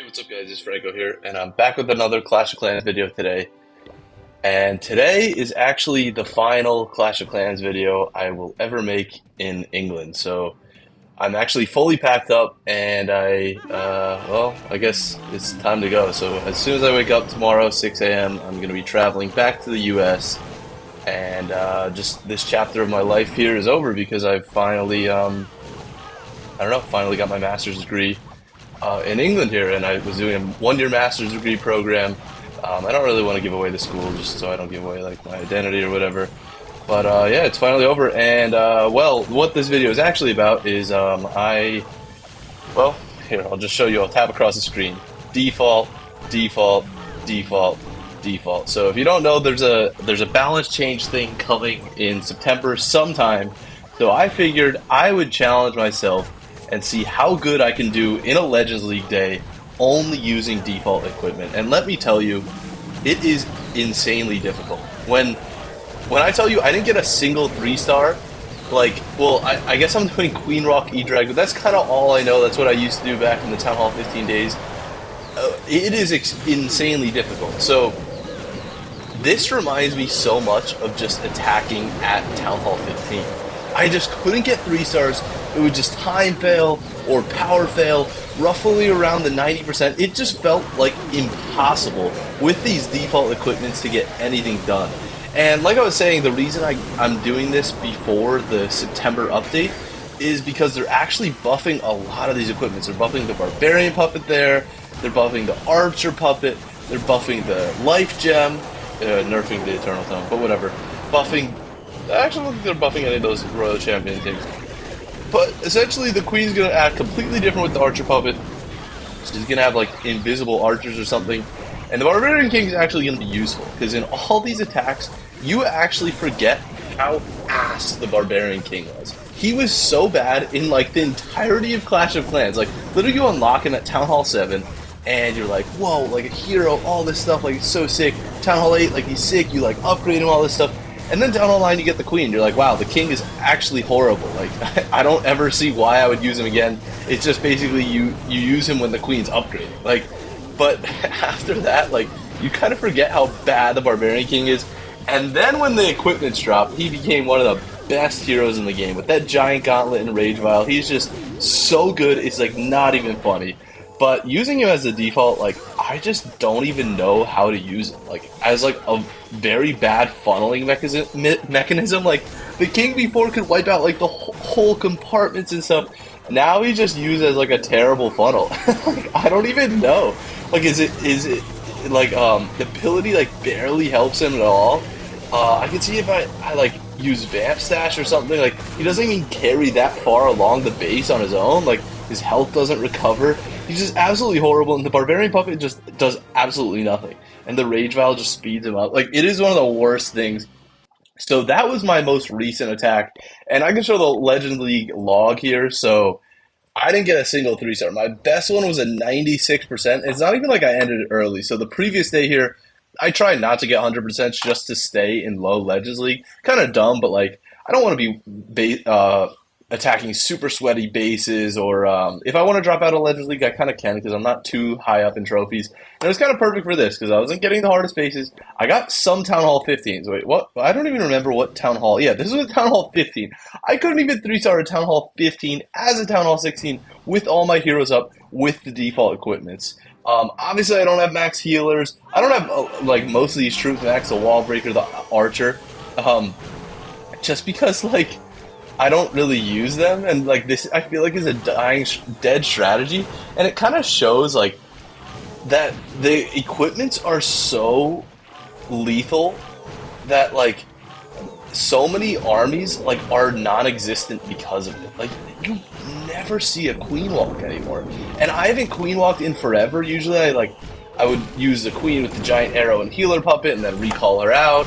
Hey, what's up guys, it's Franco here, and I'm back with another Clash of Clans video today. And today is actually the final Clash of Clans video I will ever make in England. So I'm actually fully packed up and I guess it's time to go. So as soon as I wake up tomorrow, 6 a.m., I'm going to be traveling back to the US. And just this chapter of my life here is over because I've finally, finally got my master's degree in England here, and I was doing a one-year master's degree program. I don't really want to give away the school just so I don't give away like my identity or whatever. But yeah, it's finally over, and well, what this video is actually about is here, I'll just show you. I'll tap across the screen. Default, default, default, default. So if you don't know, there's a balance change thing coming in September sometime. So I figured I would challenge myself and see how good I can do in a Legends League day only using default equipment. And let me tell you, it is insanely difficult. When I tell you I didn't get a single 3-star, like, well, I guess I'm doing Queen Rock E-Drag, but that's kind of all I know. That's what I used to do back in the Town Hall 15 days. It is insanely difficult. So this reminds me so much of just attacking at Town Hall 15. I just couldn't get 3-stars. It would just time fail or power fail, roughly around the 90%. It just felt like impossible with these default equipments to get anything done. And like I was saying, the reason I'm doing this before the September update is because they're actually buffing a lot of these equipments. They're buffing the Barbarian Puppet there, they're buffing the Archer Puppet, they're buffing the Life Gem, nerfing the Eternal Tome, but whatever. Buffing, actually I don't think they're buffing any of those Royal Champion things. But essentially, the Queen's gonna act completely different with the Archer Puppet. She's gonna have like invisible archers or something, and the Barbarian King is actually gonna be useful because in all these attacks, you actually forget how ass the Barbarian King was. He was so bad in like the entirety of Clash of Clans. Like literally, you unlock him at Town Hall 7, and you're like, whoa, like a hero, all this stuff, like so sick. Town Hall 8, like he's sick. You like upgrade him, all this stuff. And then down the line you get the Queen. You're like, wow, the King is actually horrible. Like, I don't ever see why I would use him again. It's just basically you use him when the Queen's upgrading. Like, but after that, like, you kind of forget how bad the Barbarian King is. And then when the equipments dropped, he became one of the best heroes in the game. With that Giant Gauntlet and Rage Vial, he's just so good, it's like not even funny. But using him as the default, like, I just don't even know how to use it. Like, as like a very bad funneling mechanism. Like, the King before could wipe out like the whole compartments and stuff. Now he's just used as like a terrible funnel. Like, I don't even know. Like, is it like the ability like barely helps him at all? I can see if I like use Vamp Stash or something. Like, he doesn't even carry that far along the base on his own. Like, his health doesn't recover. He's just absolutely horrible, and the Barbarian Puppet just does absolutely nothing. And the Rage Vial just speeds him up. Like, it is one of the worst things. So that was my most recent attack, and I can show the Legend League log here. So I didn't get a single 3-star. My best one was a 96%. It's not even like I ended it early. So the previous day here, I tried not to get 100% just to stay in low Legends League. Kind of dumb, but like, I don't want to be attacking super sweaty bases, or if I want to drop out of Legends League, I kind of can because I'm not too high up in trophies. And it was kind of perfect for this because I wasn't getting the hardest bases. I got some Town Hall 15s. Wait, what? I don't even remember what Town Hall. Yeah, this was a Town Hall 15. I couldn't even 3-star a Town Hall 15 as a Town Hall 16 with all my heroes up with the default equipments. Obviously, I don't have max healers. I don't have like most of these troops max, the Wall Breaker, the Archer, just because like I don't really use them, and like this, I feel like is a dead strategy, and it kind of shows like that the equipments are so lethal that like so many armies like are non-existent because of it. Like, you never see a Queen walk anymore, and I haven't Queen walked in forever. Usually I would use the Queen with the giant arrow and healer puppet and then recall her out,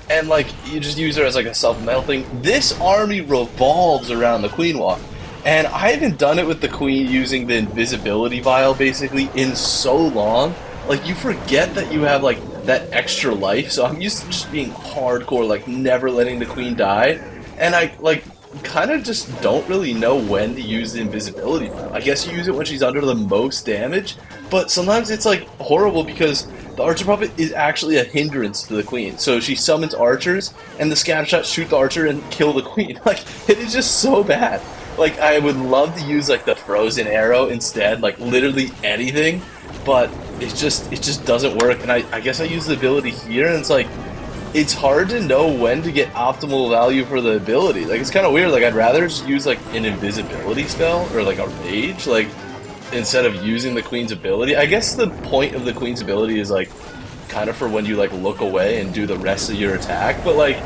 and like you just use her as like a self-melting. This army revolves around the Queen walk, and I haven't done it with the Queen using the invisibility vial basically in so long. Like, you forget that you have like that extra life, so I'm used to just being hardcore, like never letting the Queen die. And I like kind of just don't really know when to use the invisibility. I guess you use it when she's under the most damage, but sometimes it's like horrible because the archer puppet is actually a hindrance to the queen. So she summons archers, and the scatter shot shoot the archer and kill the queen. Like, it is just so bad. Like, I would love to use like the frozen arrow instead, like literally anything, but it just doesn't work. And I guess I use the ability here, and it's like, it's hard to know when to get optimal value for the ability. Like, it's kind of weird. Like, I'd rather just use like an invisibility spell or like a rage, like, instead of using the queen's ability. I guess the point of the queen's ability is like kind of for when you like look away and do the rest of your attack. But like,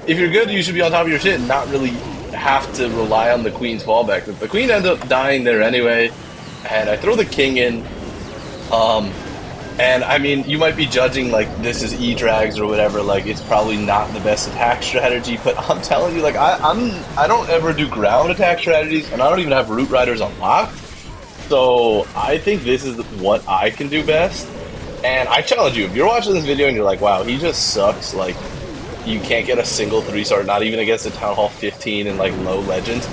if you're good, you should be on top of your shit and not really have to rely on the queen's fallback. The queen ends up dying there anyway, and I throw the king in. And I mean, you might be judging like this is E-drags or whatever, like it's probably not the best attack strategy, but I'm telling you, like I don't ever do ground attack strategies, and I don't even have root riders unlocked. So I think this is what I can do best. And I challenge you, if you're watching this video and you're like, wow, he just sucks, like you can't get a single 3-star, not even against a Town Hall 15 and like low legends,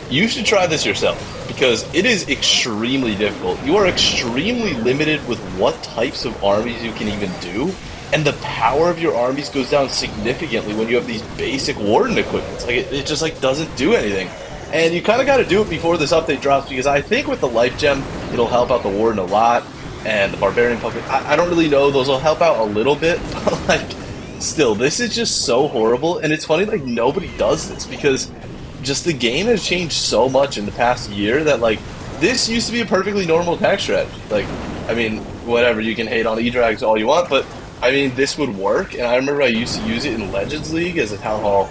you should try this yourself, because it is extremely difficult. You are extremely limited with what types of armies you can even do, and the power of your armies goes down significantly when you have these basic warden equipments. Like, it just like doesn't do anything. And you kind of got to do it before this update drops, because I think with the life gem, it'll help out the warden a lot, and the barbarian puppet, I don't really know, those will help out a little bit, but like, still, this is just so horrible. And it's funny, like, nobody does this, because just the game has changed so much in the past year that, like, this used to be a perfectly normal attack strategy. Like, I mean, whatever, you can hate on E-drags all you want, but, I mean, this would work. And I remember I used to use it in Legends League as a Town Hall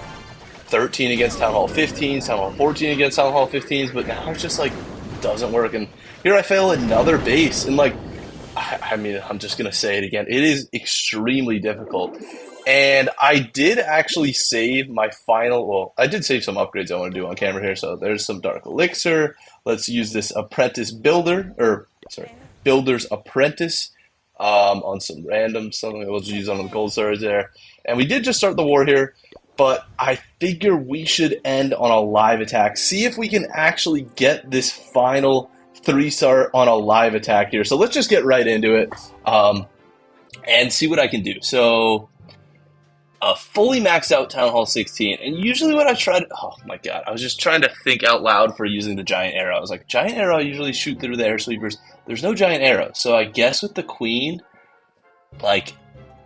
13 against Town Hall 15s, Town Hall 14 against Town Hall 15s, but now it just, like, doesn't work. And here I fail another base, and, like, I mean, I'm just going to say it again. It is extremely difficult. And I did actually save my final, well, I did save some upgrades I want to do on camera here. So there's some Dark Elixir. Let's use this Apprentice Builder, or, sorry, Builder's Apprentice on some random something. We'll just use on the gold stars there. And we did just start the war here, but I figure we should end on a live attack. See if we can actually get this final 3-star on a live attack here. So let's just get right into it and see what I can do. So fully maxed out Town Hall 16, and usually what I tried, oh my god, I was just trying to think out loud for using the giant arrow. I was like, giant arrow I usually shoot through the air sweepers. There's no giant arrow, so I guess with the queen, like,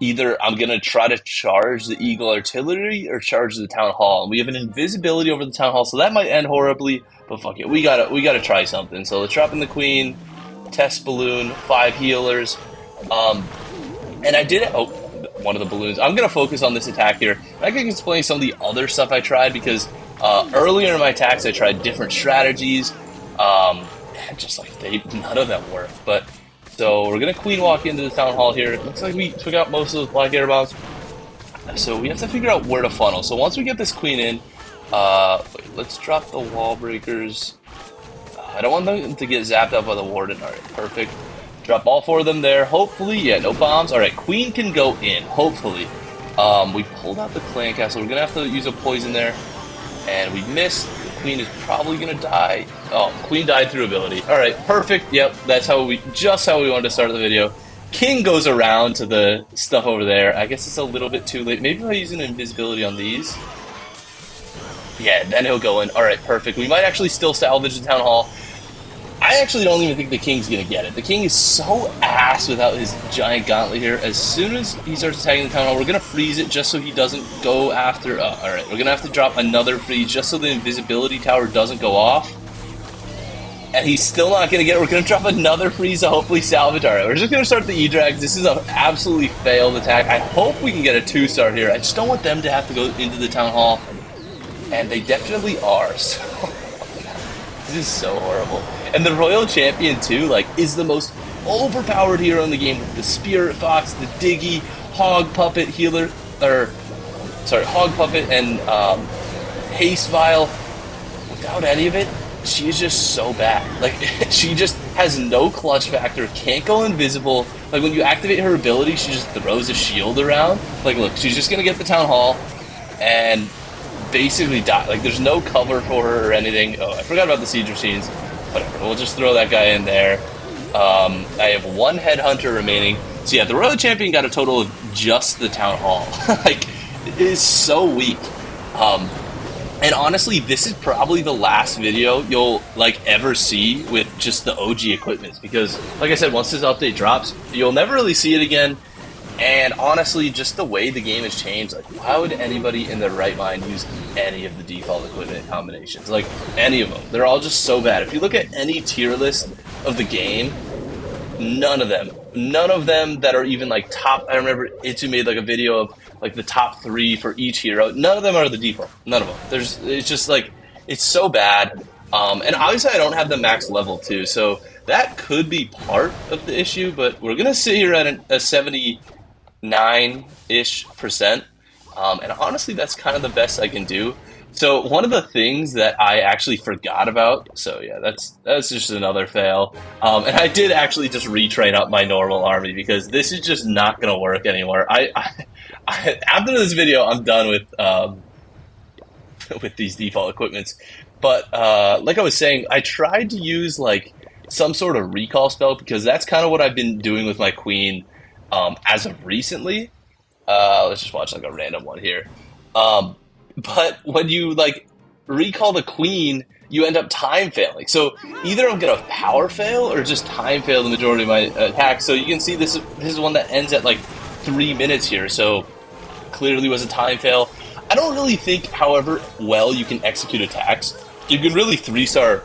either I'm gonna try to charge the Eagle Artillery or charge the Town Hall. And we have an invisibility over the Town Hall, so that might end horribly, but fuck it, we gotta try something. So let's drop in the queen, test balloon, 5 healers, and I did it. Oh, one of the balloons. I'm going to focus on this attack here. I can explain some of the other stuff I tried, because earlier in my attacks I tried different strategies, and just like none of them worked. But so we're going to queen walk into the Town Hall here. It looks like we took out most of those black air bombs, so we have to figure out where to funnel. So once we get this queen in, wait, let's drop the wall breakers. I don't want them to get zapped out by the warden. Alright, perfect. Drop all 4 of them there. Hopefully, yeah, no bombs. Alright, queen can go in, hopefully. We pulled out the clan castle. We're going to have to use a poison there. And we missed. The queen is probably going to die. Oh, queen died through ability. Alright, perfect. Yep, that's just how we wanted to start the video. King goes around to the stuff over there. I guess it's a little bit too late. Maybe if I use an invisibility on these. Yeah, then he'll go in. Alright, perfect. We might actually still salvage the Town Hall. I actually don't even think the king's going to get it. The king is so ass without his giant gauntlet here. As soon as he starts attacking the Town Hall, we're going to freeze it just so he doesn't go after... alright, we're going to have to drop another freeze just so the invisibility tower doesn't go off. And he's still not going to get it. We're going to drop another freeze to hopefully salvage. Alright, we're just going to start the E-drags. This is an absolutely failed attack. I hope we can get a 2-star here. I just don't want them to have to go into the Town Hall. And they definitely are, so... This is so horrible. And the Royal Champion, too, like, is the most overpowered hero in the game. The Spirit Fox, the Diggy, Hog Puppet healer, or, sorry, Hog Puppet and Haste Vial. Without any of it, she is just so bad. Like, she just has no clutch factor, can't go invisible. Like, when you activate her ability, she just throws a shield around. Like, look, she's just gonna get the Town Hall, and basically die. Like, there's no cover for her or anything. Oh, I forgot about the siege machines. Whatever, we'll just throw that guy in there. I have one headhunter remaining. So yeah, the Royal Champion got a total of just the Town Hall. Like, it is so weak. Um, and honestly, this is probably the last video you'll like ever see with just the OG equipment because, like I said, once this update drops, you'll never really see it again. And honestly, just the way the game has changed, like, why would anybody in their right mind use any of the default equipment combinations? Like, any of them. They're all just so bad. If you look at any tier list of the game, none of them that are even like top. I remember Itsu made like a video of like the top 3 for each hero. None of them are the default. None of them. It's just like, it's so bad. And obviously I don't have the max level too, so that could be part of the issue, but we're gonna sit here at a 79-ish%. And honestly, that's kind of the best I can do. So one of the things that I actually forgot about, so yeah, that's just another fail. And I did actually just retrain up my normal army because this is just not going to work anymore. After this video, I'm done with these default equipments. But like I was saying, I tried to use like some sort of recall spell because that's kind of what I've been doing with my queen as of recently. Let's just watch like a random one here. But when you like recall the queen, you end up time failing. So either I'm gonna power fail or just time fail the majority of my attacks. So you can see this is one that ends at like 3 minutes here. So clearly was a time fail. I don't really think, however well you can execute attacks. You can really 3-star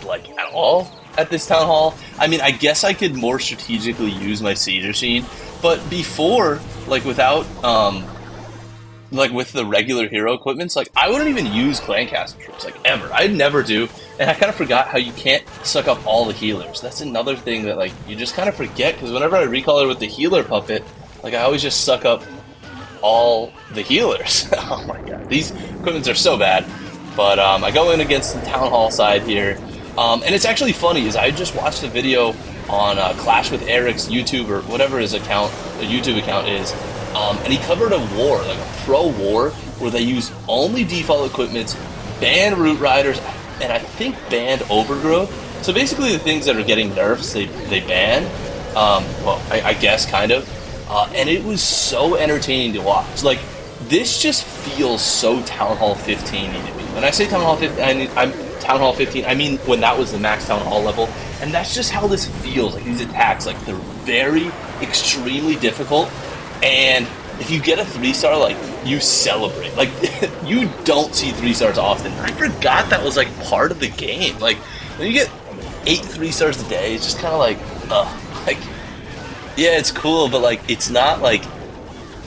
like at all at this town hall. I mean, I guess I could more strategically use my siege machine, but before, like without like with the regular hero equipments, like I wouldn't even use clan castle troops, like ever. I'd never do. And I kind of forgot how you can't suck up all the healers. That's another thing that like you just kind of forget, because whenever I recall her with the healer puppet, like I always just suck up all the healers. Oh my god, these equipments are so bad. But I go in against the town hall side here. And it's actually funny, is I just watched a video on Clash with Eric's YouTube, or whatever his account, YouTube account is, and he covered a war, like a pro war, where they use only default equipments, banned root riders, and I think banned overgrowth. So basically the things that are getting nerfs, they ban. Well, I guess, kind of. And it was so entertaining to watch. Like, this just feels so Town Hall 15 to me. When I say Town Hall 15, I'm Town Hall 15, I mean when that was the max Town Hall level. And that's just how this feels. Like, these attacks, like, they're very, extremely difficult. And if you get a 3-star, like, you celebrate. Like, you don't see 3-stars often. I forgot that was, like, part of the game. Like, when you get 8 3-stars a day, it's just kind of like, ugh. Like, yeah, it's cool, but, like, it's not, like,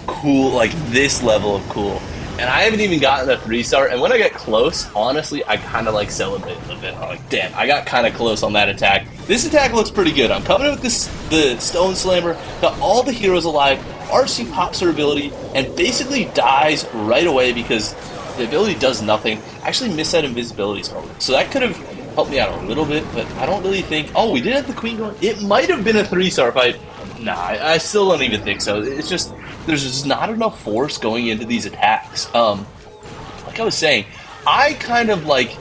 cool, like, this level of cool. And I haven't even gotten a 3-star, and when I get close, honestly, I kind of, like, celebrate a little bit. I'm like, damn, I got kind of close on that attack. This attack looks pretty good. I'm coming in with the Stone Slammer, got all the heroes alive, RC pops her ability, and basically dies right away because the ability does nothing. I actually missed that invisibility spell, so that could have helped me out a little bit, but I don't really think... Oh, we did have the queen going. It might have been a 3-star fight. Nah, I still don't even think so. It's just, there's just not enough force going into these attacks. Like I was saying, I kind of like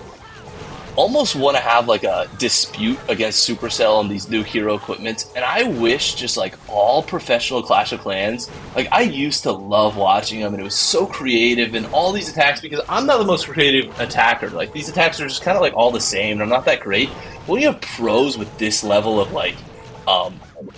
almost want to have like a dispute against Supercell on these new hero equipment, and I wish just like all professional Clash of Clans, like I used to love watching them, and it was so creative and all these attacks, because I'm not the most creative attacker. Like, these attacks are just kind of like all the same, and I'm not that great. When you have pros with this level of like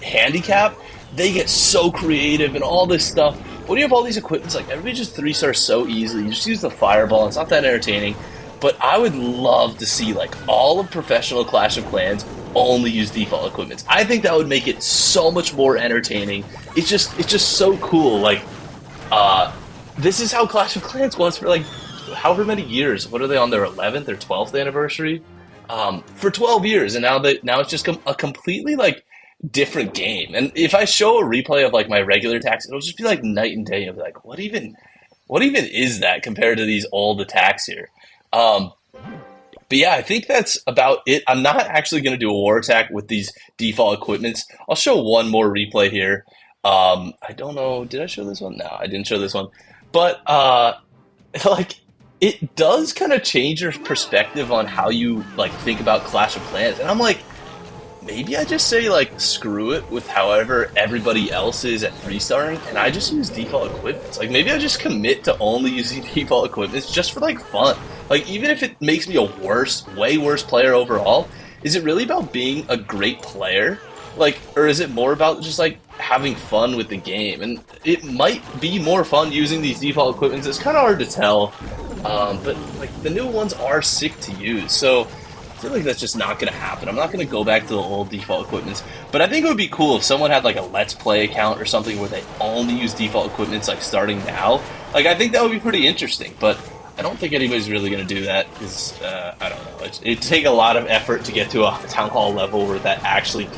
handicap, they get so creative and all this stuff. When you have all these equipments, like everybody just 3-stars so easily. You just use the fireball, it's not that entertaining. But I would love to see like all of professional Clash of Clans only use default equipments. I think that would make it so much more entertaining. It's just so cool. Like, this is how Clash of Clans was for like however many years. What are they on their 11th or 12th anniversary? For 12 years, and now it's just a completely like different game. And if I show a replay of like my regular attacks, it'll just be like night and day. I'll be like, what even is that compared to these old attacks here? But yeah, I think that's about it. I'm not actually going to do a war attack with these default equipments. I'll show one more replay here. I don't know. Did I show this one? No, I didn't show this one. But like it does kind of change your perspective on how you like think about Clash of Clans. And I'm like, maybe I just say like screw it with however everybody else is at three starring, and I just use default equipments. Like maybe I just commit to only using default equipments just for like fun. Like even if it makes me a worse, way worse player overall, is it really about being a great player? Like, or is it more about just like having fun with the game? And it might be more fun using these default equipments. It's kind of hard to tell, but like the new ones are sick to use. So I feel like that's just not going to happen. I'm not going to go back to the old default equipments. But I think it would be cool if someone had like a Let's Play account or something where they only use default equipments like starting now. Like I think that would be pretty interesting. But I don't think anybody's really going to do that because, I don't know, it'd take a lot of effort to get to a town hall level where that actually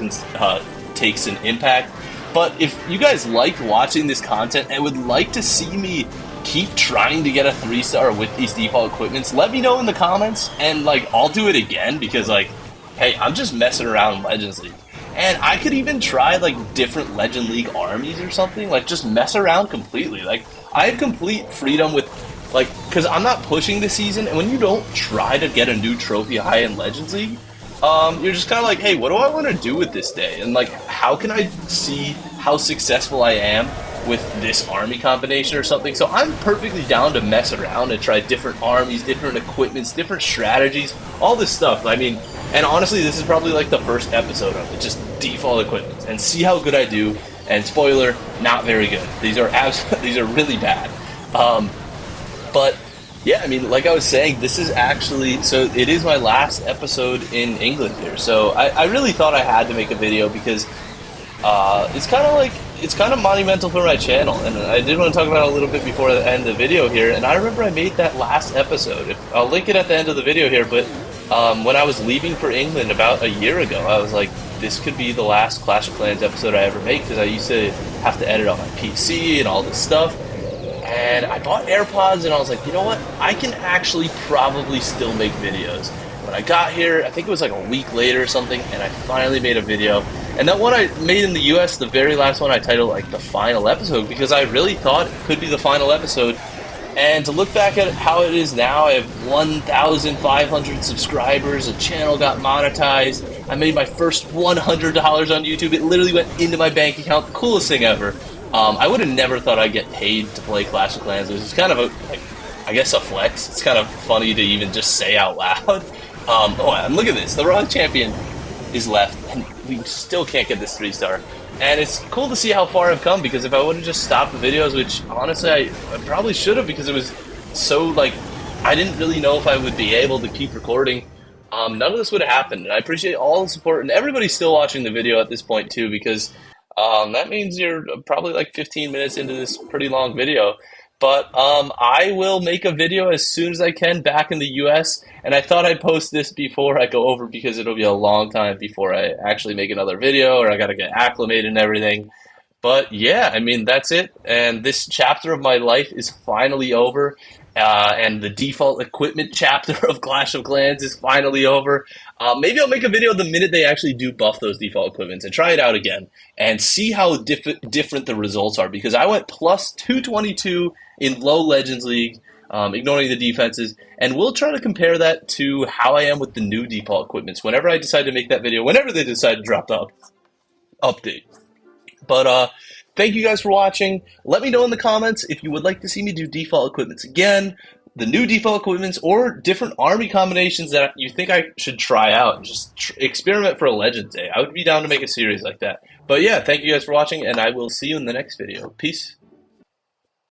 takes an impact. But if you guys liked watching this content and would like to see me keep trying to get a 3-star with these default equipments, let me know in the comments, and like I'll do it again because like, hey, I'm just messing around in Legends League. And I could even try like different Legend League armies or something, like just mess around completely. Like I have complete freedom with like, because I'm not pushing the season, and when you don't try to get a new trophy high in Legends League, you're just kind of like, hey, what do I want to do with this day? And like, how can I see how successful I am with this army combination or something? So I'm perfectly down to mess around and try different armies, different equipments, different strategies, all this stuff. I mean, and honestly, this is probably like the first episode of it, just default equipment, and see how good I do. And spoiler, not very good. These are these are really bad. But yeah, I mean, like I was saying, this is actually, so it is my last episode in England here. So I really thought I had to make a video because it's kind of monumental for my channel. And I did want to talk about it a little bit before the end of the video here. And I remember I made that last episode. I'll link it at the end of the video here. But when I was leaving for England about a year ago, I was like, this could be the last Clash of Clans episode I ever make because I used to have to edit on my PC and all this stuff. And I bought AirPods, and I was like, you know what? I can actually probably still make videos. When I got here, I think it was like a week later or something, and I finally made a video. And that one I made in the US, the very last one, I titled like the final episode because I really thought it could be the final episode. And to look back at how it is now, I have 1,500 subscribers, the channel got monetized, I made my first $100 on YouTube, it literally went into my bank account, the coolest thing ever. I would have never thought I'd get paid to play Clash of Clans, which is kind of a, like, I guess a flex. It's kind of funny to even just say out loud. And look at this, the wrong champion is left, and we still can't get this 3-star. And it's cool to see how far I've come, because if I would have just stopped the videos, which honestly I probably should have, because it was so, like, I didn't really know if I would be able to keep recording, none of this would have happened. And I appreciate all the support, and everybody's still watching the video at this point too, because that means you're probably like 15 minutes into this pretty long video. But I will make a video as soon as I can back in the US. And I thought I'd post this before I go over because it'll be a long time before I actually make another video, or I got to get acclimated and everything. But yeah, I mean, that's it. And this chapter of my life is finally over. And the default equipment chapter of Clash of Clans is finally over. Maybe I'll make a video the minute they actually do buff those default equipments and try it out again and see how different the results are, because I went plus 222 in low Legends League, ignoring the defenses, and we'll try to compare that to how I am with the new default equipments whenever I decide to make that video, whenever they decide to drop the update. But thank you guys for watching. Let me know in the comments if you would like to see me do default equipments again, the new default equipments, or different army combinations that you think I should try out and just experiment for a Legends Day. I would be down to make a series like that. But yeah, thank you guys for watching, and I will see you in the next video. Peace.